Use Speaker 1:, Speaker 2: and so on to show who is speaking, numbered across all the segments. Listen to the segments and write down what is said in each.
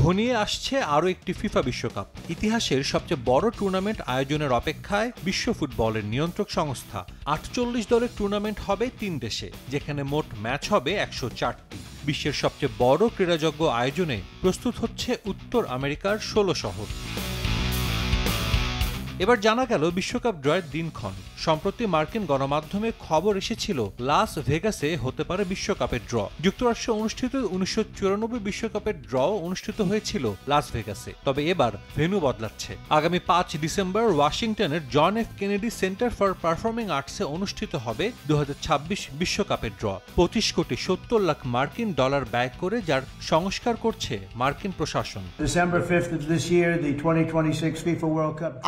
Speaker 1: ঘনিয়ে আসছে আরও একটি ফিফা বিশ্বকাপ। ইতিহাসের সবচেয়ে বড় টুর্নামেন্ট আয়োজনের অপেক্ষায় বিশ্ব ফুটবলের নিয়ন্ত্রক সংস্থা। 48 দলের টুর্নামেন্ট হবে 3 দেশে, যেখানে মোট ম্যাচ হবে 104টি। বিশ্বের সবচেয়ে বড় ক্রীড়াযজ্ঞ আয়োজনে প্রস্তুত হচ্ছে উত্তর আমেরিকার 16 শহর। এবার জানা গেল বিশ্বকাপ ড্রয়ের দিনক্ষণ। সম্প্রতি মার্কিন গণমাধ্যমে খবর এসেছিল লাস ভেগাসে হতে পারে বিশ্বকাপের ড্র। যুক্তরাষ্ট্রে অনুষ্ঠিত 1994 বিশ্বকাপের ড্র অনুষ্ঠিত হয়েছিল লাস ভেগাসে, তবে এবার ভেন্যু বদলাচ্ছে। আগামী 5 ডিসেম্বর ওয়াশিংটনের John F Kennedy centre for performing আর্টসে অনুষ্ঠিত হবে 2026 বিশ্বকাপের ড্র। 25 কোটি 70 লাখ মার্কিন ডলার ব্যয় করে যার সংস্কার করছে মার্কিন প্রশাসন।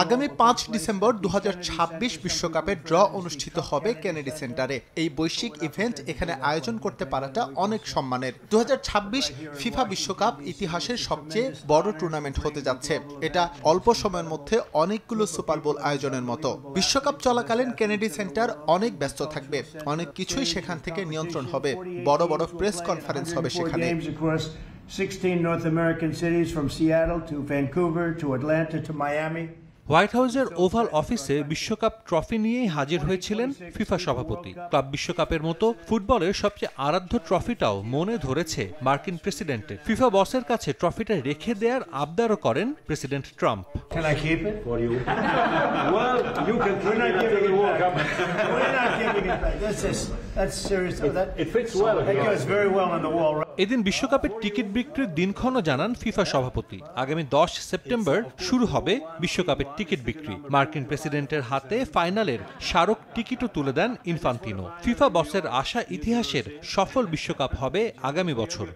Speaker 2: আগামী 5 ডিসেম্বর 2026 বিশ্বকাপের ড্র অনুষ্ঠিত হবে কেনেডি সেন্টারে। এই বৈশ্বিক ইভেন্ট এখানে আয়োজন করতে পারাটা অনেক সম্মানের। 2026 ফিফা বিশ্বকাপ ইতিহাসের সবচেয়ে বড় টুর্নামেন্ট হতে যাচ্ছে। এটা অল্প সময়ের মধ্যে অনেকগুলো সুপার বোল আয়োজনের মতো। বিশ্বকাপ চলাকালীন কেনেডি সেন্টার অনেক ব্যস্ত থাকবে, অনেক কিছুই সেখান থেকে নিয়ন্ত্রণ হবে। বড় বড় প্রেস কনফারেন্স হবে সেখানে।
Speaker 3: 16 North American cities from Seattle to Vancouver to Atlanta to Miami.
Speaker 1: White হাউসের ওভাল অফিসে বিশ্বকাপ ট্রফি নিয়েই হাজির হয়েছিলেন ফিফা সভাপতি। ক্লাব বিশ্বকাপের মতো ফুটবলের সবচেয়ে আরাধ্য ট্রফিটাও মনে ধরেছে মার্কিন প্রেসিডেন্টের। ফিফা বসের কাছে ট্রফিটা রেখে দেওয়ার আবদারও করেন president Trump.
Speaker 3: Can I keep it for you? Well, you can keep it after the World Cup. We're not giving it back. That's serious. It fits well. It goes very well on the wall.
Speaker 1: এদিন বিশ্বকাপের ticket বিক্রির দিনক্ষণও জানান FIFA সভাপতি। আগামী 10 September শুরু হবে বিশ্বকাপের ticket বিক্রি। মার্কিন প্রেসিডেন্টের হাতে ফাইনালের স্মারক টিকিটও তুলে দেন ইনফান্তিনো। ফিফা বসের আশা ইতিহাসের সফল বিশ্বকাপ হবে আগামী বছর।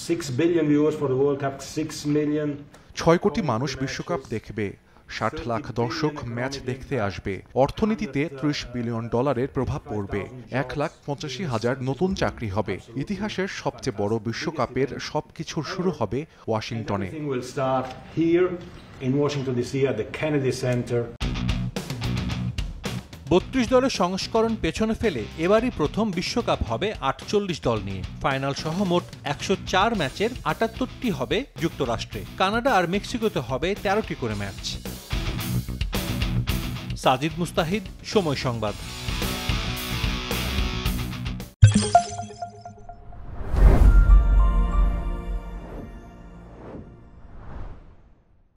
Speaker 4: 6 billion viewers for the World Cup, 6 million
Speaker 5: 6 কোটি মানুষ বিশ্বকাপ দেখবে, 60 লাখ দর্শক ম্যাচ দেখতে আসবে। অর্থনীতিতে $30 বিলিয়ন প্রভাব পড়বে। 1,85,000 নতুন চাকরি হবে। ইতিহাসের সবচেয়ে বড় বিশ্বকাপের সবকিছুর শুরু হবে ওয়াশিংটনে।
Speaker 1: 32 দলের সংস্করণ পেছনে ফেলে এবারই প্রথম বিশ্বকাপ হবে 48 দল নিয়ে। ফাইনাল সহ মোট 104 ম্যাচের 78টি হবে যুক্তরাষ্ট্রে। কানাডা আর মেক্সিকোতে হবে 13টি করে ম্যাচ। সাজিদ মুস্তাহিদ, সময় সংবাদ।